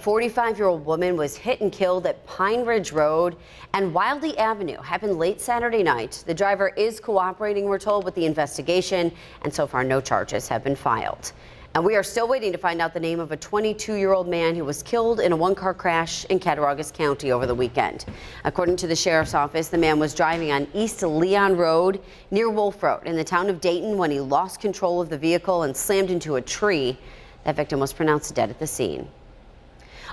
45-year-old woman was hit and killed at Pine Ridge Road and Wildey Avenue. Happened late Saturday night. The driver is cooperating, we're told, with the investigation, and so far no charges have been filed. And we are still waiting to find out the name of a 22-year-old man who was killed in a one-car crash in Cattaraugus County over the weekend. According to the sheriff's office, the man was driving on East Leon Road near Wolf Road in the town of Dayton when he lost control of the vehicle and slammed into a tree. That victim was pronounced dead at the scene.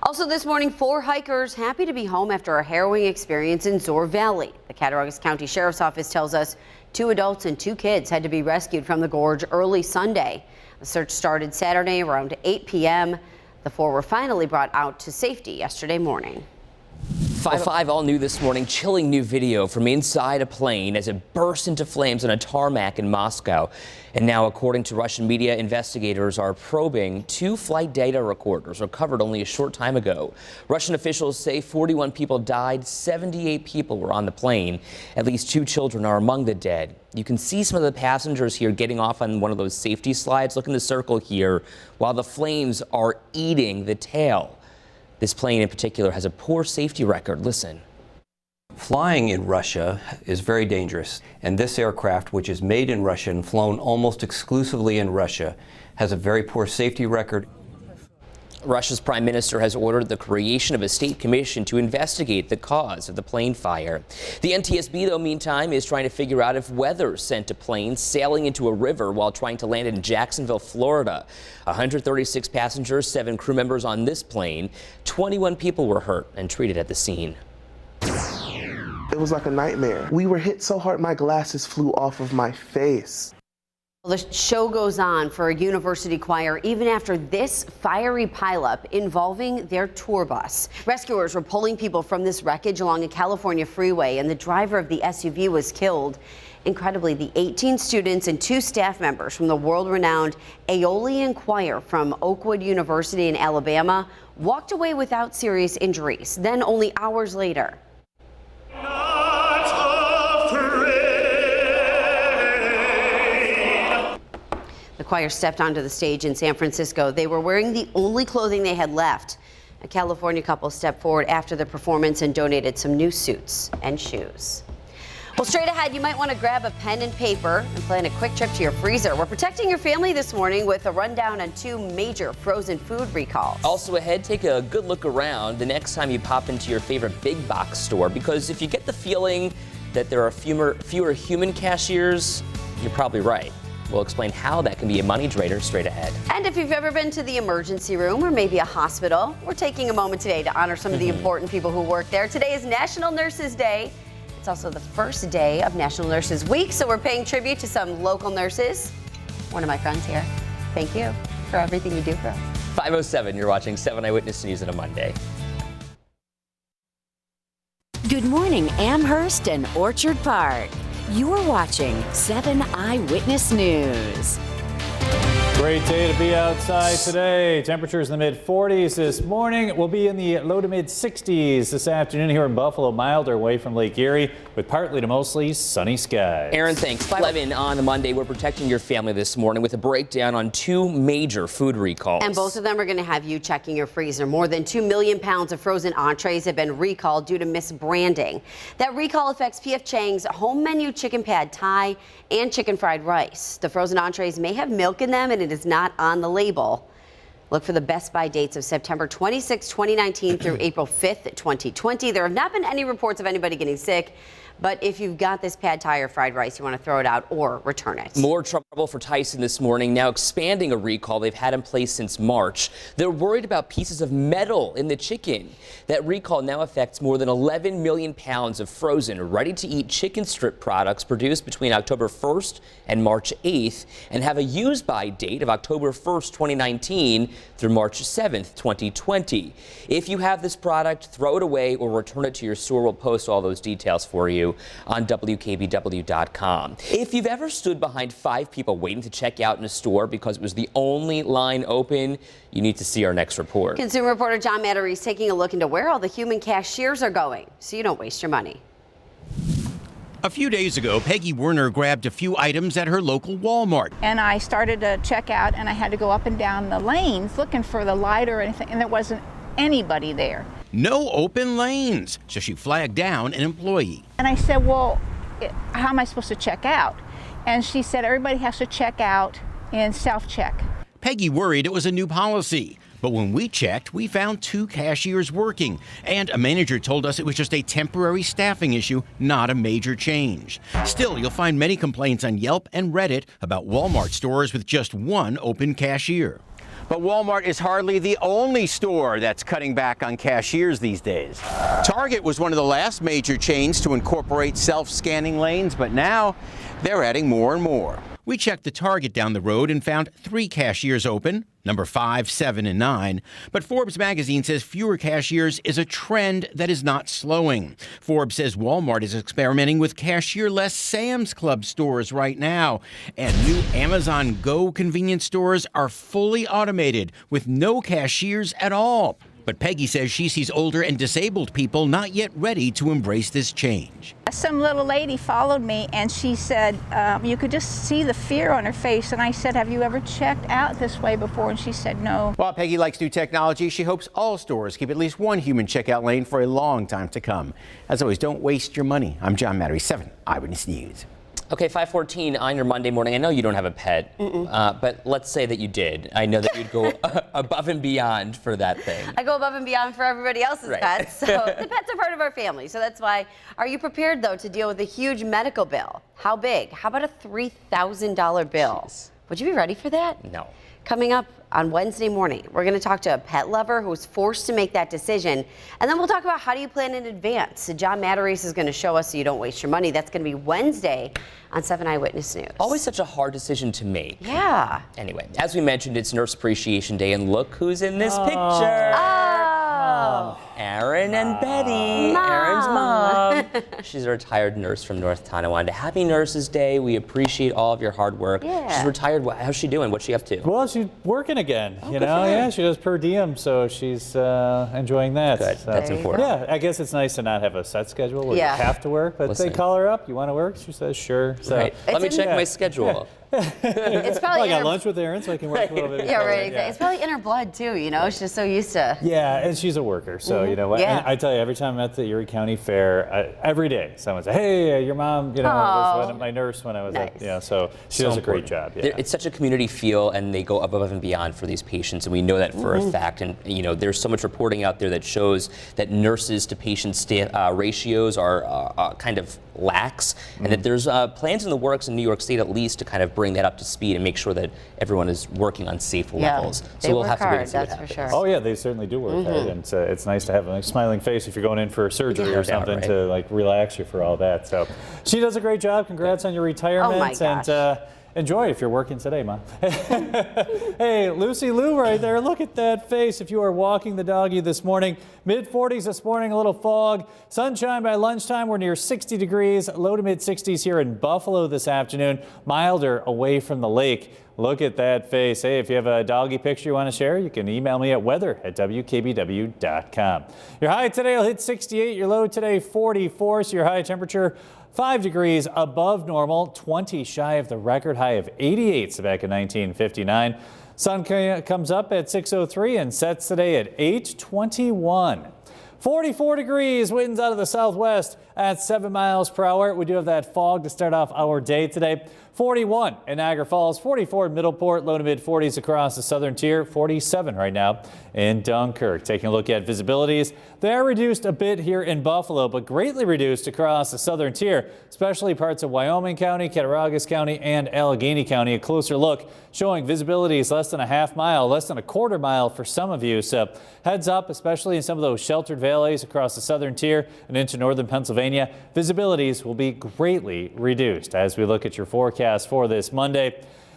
Also this morning, 4 hikers happy to be home after a harrowing experience in Zoar Valley. The Cattaraugus County Sheriff's Office tells us 2 adults and 2 kids had to be rescued from the gorge early Sunday. The search started Saturday around 8 p.m. The 4 were finally brought out to safety yesterday morning. 5 all new this morning. Chilling new video from inside a plane as it burst into flames on a tarmac in Moscow. And now, according to Russian media, investigators are probing 2 flight data recorders recovered only a short time ago. Russian officials say 41 people died, 78 people were on the plane. At least 2 children are among the dead. You can see some of the passengers here getting off on one of those safety slides. Look in the circle here while the flames are eating the tail. This plane in particular has a poor safety record. Listen. Flying in Russia is very dangerous, and this aircraft, which is made in Russia and flown almost exclusively in Russia, has a very poor safety record. Russia's prime minister has ordered the creation of a state commission to investigate the cause of the plane fire. The NTSB, though, meantime, is trying to figure out if weather sent a plane sailing into a river while trying to land in Jacksonville, Florida. 136 passengers, 7 crew members on this plane. 21 people were hurt and treated at the scene. It was like a nightmare. We were hit so hard my glasses flew off of my face. The show goes on for a university choir even after this fiery pileup involving their tour bus. Rescuers were pulling people from this wreckage along a California freeway, and the driver of the SUV was killed. Incredibly, the 18 students and 2 staff members from the world-renowned Aeolian Choir from Oakwood University in Alabama walked away without serious injuries. Then, only hours later, the choir stepped onto the stage in San Francisco. They were wearing the only clothing they had left. A California couple stepped forward after the performance and donated some new suits and shoes. Well, straight ahead, you might want to grab a pen and paper and plan a quick trip to your freezer. We're protecting your family this morning with a rundown on 2 major frozen food recalls. Also ahead, take a good look around the next time you pop into your favorite big box store, because if you get the feeling that there are fewer human cashiers, you're probably right. We'll explain how that can be a money drainer straight ahead. And if you've ever been to the emergency room or maybe a hospital, we're taking a moment today to honor some of the important people who work there. Today is National Nurses Day. It's also the first day of National Nurses Week, so we're paying tribute to some local nurses. One of my friends here. Thank you for everything you do for us. 5:07, you're watching 7 Eyewitness News on a Monday. Good morning, Amherst and Orchard Park. You're watching 7 Eyewitness News. Great day to be outside today. Temperatures in the mid-40s this morning. We'll be in the low to mid-60s this afternoon here in Buffalo. Milder away from Lake Erie with partly to mostly sunny skies. Aaron, thanks. 11 on the Monday. We're protecting your family this morning with a breakdown on 2 major food recalls. And both of them are going to have you checking your freezer. More than 2 million pounds of frozen entrees have been recalled due to misbranding. That recall affects P.F. Chang's home menu chicken pad thai and chicken fried rice. The frozen entrees may have milk in them, and it is not on the label. Look for the Best By dates of September 26, 2019 through April 5th, 2020. There have not been any reports of anybody getting sick, but if you've got this pad thai or fried rice, you want to throw it out or return it. More trouble for Tyson this morning, now expanding a recall they've had in place since March. They're worried about pieces of metal in the chicken. That recall now affects more than 11 million pounds of frozen, ready-to-eat chicken strip products produced between October 1st and March 8th and have a use-by date of October 1st, 2019 through March 7th, 2020. If you have this product, throw it away or return it to your store. We'll post all those details for you on WKBW.com. If you've ever stood behind 5 people waiting to check out in a store because it was the only line open, you need to see our next report. Consumer reporter John Mattery is taking a look into where all the human cashiers are going so you don't waste your money. A few days ago, Peggy Werner grabbed a few items at her local Walmart. And I started to check out, and I had to go up and down the lanes looking for the light or anything, and there wasn't anybody there. No open lanes, so she flagged down an employee. And I said, well, how am I supposed to check out? And she said, everybody has to check out and self-check. Peggy worried it was a new policy. But when we checked, we found 2 cashiers working, and a manager told us it was just a temporary staffing issue, not a major change. Still, you'll find many complaints on Yelp and Reddit about Walmart stores with just 1 open cashier. But Walmart is hardly the only store that's cutting back on cashiers these days. Target was one of the last major chains to incorporate self-scanning lanes, but now they're adding more and more. We checked the Target down the road and found 3 cashiers open, number 5, 7, and 9. But Forbes magazine says fewer cashiers is a trend that is not slowing. Forbes says Walmart is experimenting with cashier-less Sam's Club stores right now. And new Amazon Go convenience stores are fully automated with no cashiers at all. But Peggy says she sees older and disabled people not yet ready to embrace this change. Some little lady followed me and she said, you could just see the fear on her face. And I said, have you ever checked out this way before? And she said, no. While Peggy likes new technology, she hopes all stores keep at least 1 human checkout lane for a long time to come. As always, don't waste your money. I'm John Mattery, 7 Eyewitness News. Okay, 5:14 on your Monday morning. I know you don't have a pet, but let's say that you did. I know that you'd go above and beyond for that thing. I go above and beyond for everybody else's pets. So the pets are part of our family. So that's why. Are you prepared, though, to deal with a huge medical bill? How big? How about a $3,000 bill? Jeez. Would you be ready for that? No. Coming up on Wednesday morning, we're going to talk to a pet lover who was forced to make that decision. And then we'll talk about how do you plan in advance. So John Matarese is going to show us so you don't waste your money. That's going to be Wednesday on 7 Eyewitness News. Always such a hard decision to make. Yeah. Anyway, as we mentioned, it's Nurse Appreciation Day, and look who's in this picture. Oh. Aaron and Betty. Mom. Aaron's mom. She's a retired nurse from North Tonawanda. Happy Nurses Day. We appreciate all of your hard work. Yeah. She's retired. How's she doing? What's she up to? Well, she's working again. Oh, You good know, for her. yeah, she does per diem, so she's enjoying that. Good. So- That's There you important. Yeah, I guess it's nice to not have a set schedule where Yeah. you have to work, but Listen. they call her up, you want to work? She says, sure. So, Right. Let me It's in check there. my schedule. It's Well, probably I got in her, lunch with Aaron, so I can work a little bit. yeah, before right. then, Exactly. It's probably in her blood too. You know, she's just so used to. Yeah, and she's a worker, so you know what? Yeah. And I tell you, every time I'm at the Erie County Fair, every day someone says, "Hey, your mom, you know, was my nurse when I was Nice. at." Yeah, so she does a great job. Yeah. It's such a community feel, and they go above and beyond for these patients, and we know that for a fact. And you know, there's so much reporting out there that shows that nurses to patients ratios are kind of lax, and that there's plans in the works in New York State at least to kind of bring that up to speed and make sure that everyone is working on safe levels. they So we'll work have to wait hard, and see what that's for happens. sure. Oh yeah, they certainly do work hard, and it's nice to have a smiling face if you're going in for surgery No or doubt, something right? to like relax you for all that. So she does a great job. Congrats on your retirement, Oh my gosh. and enjoy if you're working today, Mom. Hey, Lucy Lou right there. Look at that face. If you are walking the doggy this morning, mid-40s this morning, a little fog, sunshine by lunchtime. We're near 60 degrees, low to mid-60s here in Buffalo this afternoon, milder away from the lake. Look at that face. Hey, if you have a doggy picture you want to share, you can email me at weather@wkbw.com. Your high today will hit 68, your low today 44, so your high temperature 5 degrees above normal, 20 shy of the record high of 88 back in 1959. Sun comes up at 6:03 and sets today at 8:21. 44 degrees, winds out of the southwest at 7 miles per hour. We do have that fog to start off our day today. 41 in Niagara Falls, 44 in Middleport, low to mid 40s across the southern tier, 47 right now in Dunkirk. Taking a look at visibilities, they are reduced a bit here in Buffalo, but greatly reduced across the southern tier, especially parts of Wyoming County, Cattaraugus County, and Allegheny County. A closer look showing visibilities less than a half mile, less than a quarter mile for some of you. So heads up, especially in some of those sheltered valleys across the southern tier and into northern Pennsylvania. Visibilities will be greatly reduced as we look at your forecast for this Monday.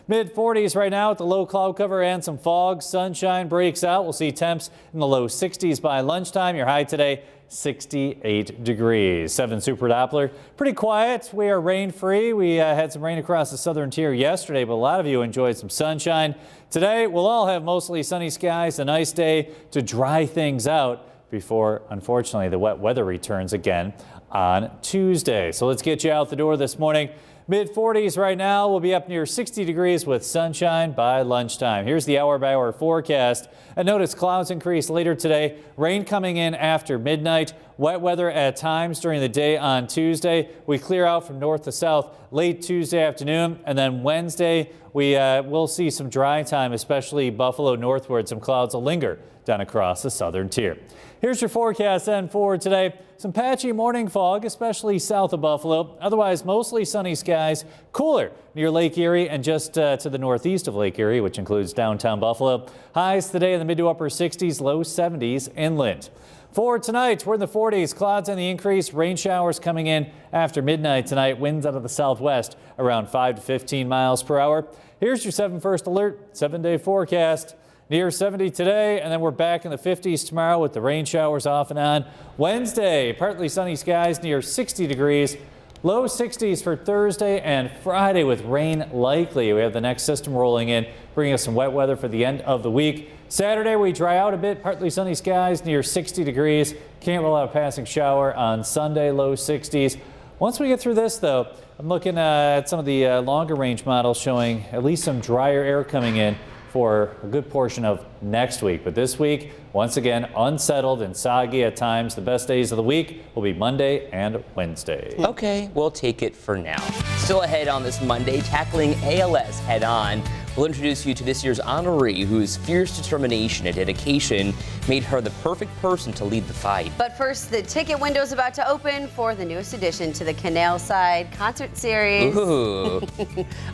Mid-40s right now with the low cloud cover and some fog. Sunshine breaks out. We'll see temps in the low 60s by lunchtime. Your high today, 68 degrees. 7 Super Doppler. Pretty quiet. We are rain-free. We had some rain across the southern tier yesterday, but a lot of you enjoyed some sunshine. Today, we'll all have mostly sunny skies. A nice day to dry things out before, unfortunately, the wet weather returns again on Tuesday. So let's get you out the door this morning. Mid-40s right now. We'll be up near 60 degrees with sunshine by lunchtime. Here's the hour-by-hour forecast. And notice clouds increase later today. Rain coming in after midnight. Wet weather at times during the day on Tuesday. We clear out from north to south late Tuesday afternoon. And then Wednesday, we will see some dry time, especially Buffalo northward. Some clouds will linger down across the southern tier. Here's your forecast then for today. Some patchy morning fog, especially south of Buffalo. Otherwise, mostly sunny skies. Cooler near Lake Erie and just to the northeast of Lake Erie, which includes downtown Buffalo. Highs today in the mid to upper 60s, low 70s inland. For tonight, we're in the 40s. Clouds on the increase. Rain showers coming in after midnight tonight. Winds out of the southwest around 5 to 15 miles per hour. Here's your 7 First Alert 7-day forecast. Near 70 today, and then we're back in the 50s tomorrow with the rain showers off and on. Wednesday, partly sunny skies near 60 degrees. Low 60s for Thursday and Friday with rain likely. We have the next system rolling in, bringing us some wet weather for the end of the week. Saturday, we dry out a bit, partly sunny skies near 60 degrees. Can't rule out a passing shower on Sunday, low 60s. Once we get through this, though, I'm looking at some of the longer range models showing at least some drier air coming in for a good portion of next week. But this week, once again, unsettled and soggy at times. The best days of the week will be Monday and Wednesday. Okay, we'll take it for now. Still ahead on this Monday, tackling ALS head on. We'll introduce you to this year's honoree whose fierce determination and dedication made her the perfect person to lead the fight. But first, the ticket window's about to open for the newest addition to the Canal Side Concert Series. Ooh.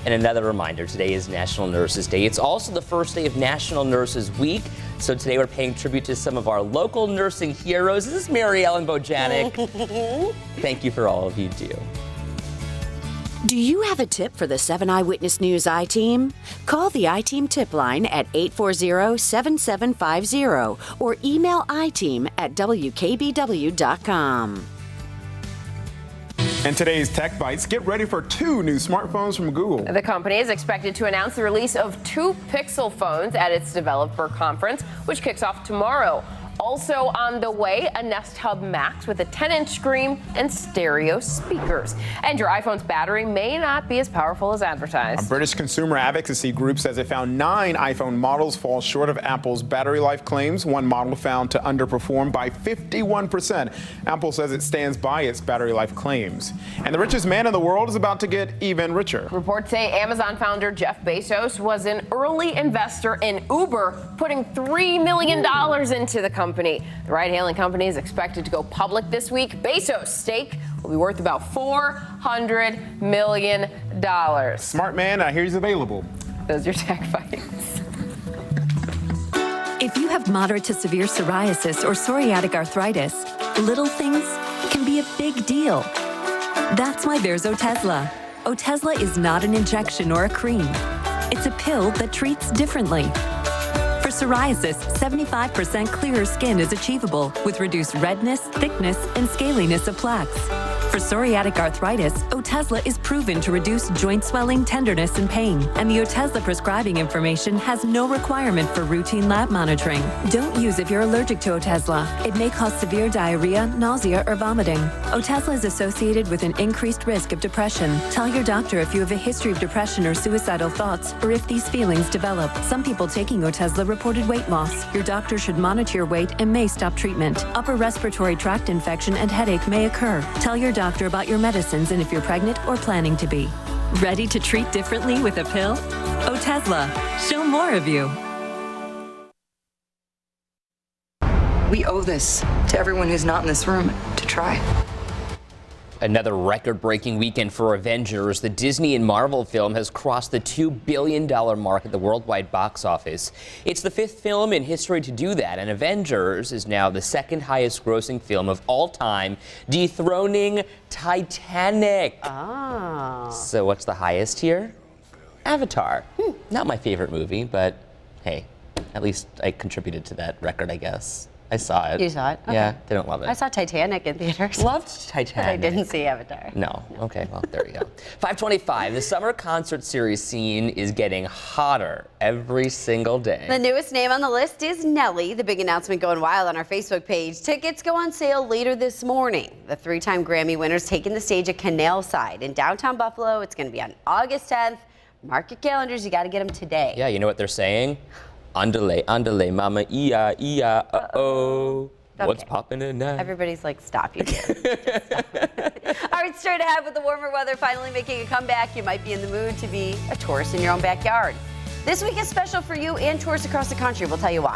And another reminder, today is National Nurses Day. It's also the first day of National Nurses Week. So today we're paying tribute to some of our local nursing heroes. This is Mary Ellen Bojanic. Thank you for all of you do. Do you have a tip for the 7 Eyewitness News I-Team? Call the I-Team tip line at 840-7750 or email iteam@wkbw.com. And today's Tech Bites, get ready for 2 new smartphones from Google. The company is expected to announce the release of 2 Pixel phones at its developer conference, which kicks off tomorrow. Also on the way, a Nest Hub Max with a 10-inch screen and stereo speakers. And your iPhone's battery may not be as powerful as advertised. A British consumer advocacy group says it found 9 iPhone models fall short of Apple's battery life claims. One model found to underperform by 51%. Apple says it stands by its battery life claims. And the richest man in the world is about to get even richer. Reports say Amazon founder Jeff Bezos was an early investor in Uber, putting $3 million into the company. The ride-hailing company is expected to go public this week. Bezos' stake will be worth about $400 million. Smart man, I hear he's available. Those are your Tech Bites. If you have moderate to severe psoriasis or psoriatic arthritis, little things can be a big deal. That's why there's Otezla. Otezla is not an injection or a cream. It's a pill that treats differently. For psoriasis, 75% clearer skin is achievable with reduced redness, thickness, and scaliness of plaques. For psoriatic arthritis, Otezla is proven to reduce joint swelling, tenderness, and pain. And the Otezla prescribing information has no requirement for routine lab monitoring. Don't use if you're allergic to Otezla. It may cause severe diarrhea, nausea, or vomiting. Otezla is associated with an increased risk of depression. Tell your doctor if you have a history of depression or suicidal thoughts, or if these feelings develop. Some people taking Otezla reported weight loss. Your doctor should monitor your weight and may stop treatment. Upper respiratory tract infection and headache may occur. Tell your doctor about your medicines and if you're pregnant or planning to be. Ready to treat differently with a pill? Otezla. Show more of you. We owe this to everyone who's not in this room to try. Another record-breaking weekend for Avengers. The Disney and Marvel film has crossed the $2 billion mark at the worldwide box office. It's the 5th film in history to do that, and Avengers is now the 2nd highest grossing film of all time, dethroning Titanic. Oh. So what's the highest here? Avatar. Not my favorite movie, but hey, at least I contributed to that record, I guess. I saw it. You saw it? Okay. Yeah, didn't love it. I saw Titanic in theaters. Loved Titanic. But I didn't see Avatar. No. Okay, well, there you go. 525. The summer concert series scene is getting hotter every single day. The newest name on the list is Nelly. The big announcement going wild on our Facebook page. Tickets go on sale later this morning. The 3-time Grammy winner's taking the stage at Canal Side in downtown Buffalo. It's going to be on August 10th. Mark your calendars. You got to get them today. Yeah, you know what they're saying? Andale, andale, mama, iya, iya, uh-oh. What's poppin' in that? Everybody's like, stop, you two. Stop. All right, straight ahead with the warmer weather finally making a comeback. You might be in the mood to be a tourist in your own backyard. This week is special for you and tourists across the country. We'll tell you why.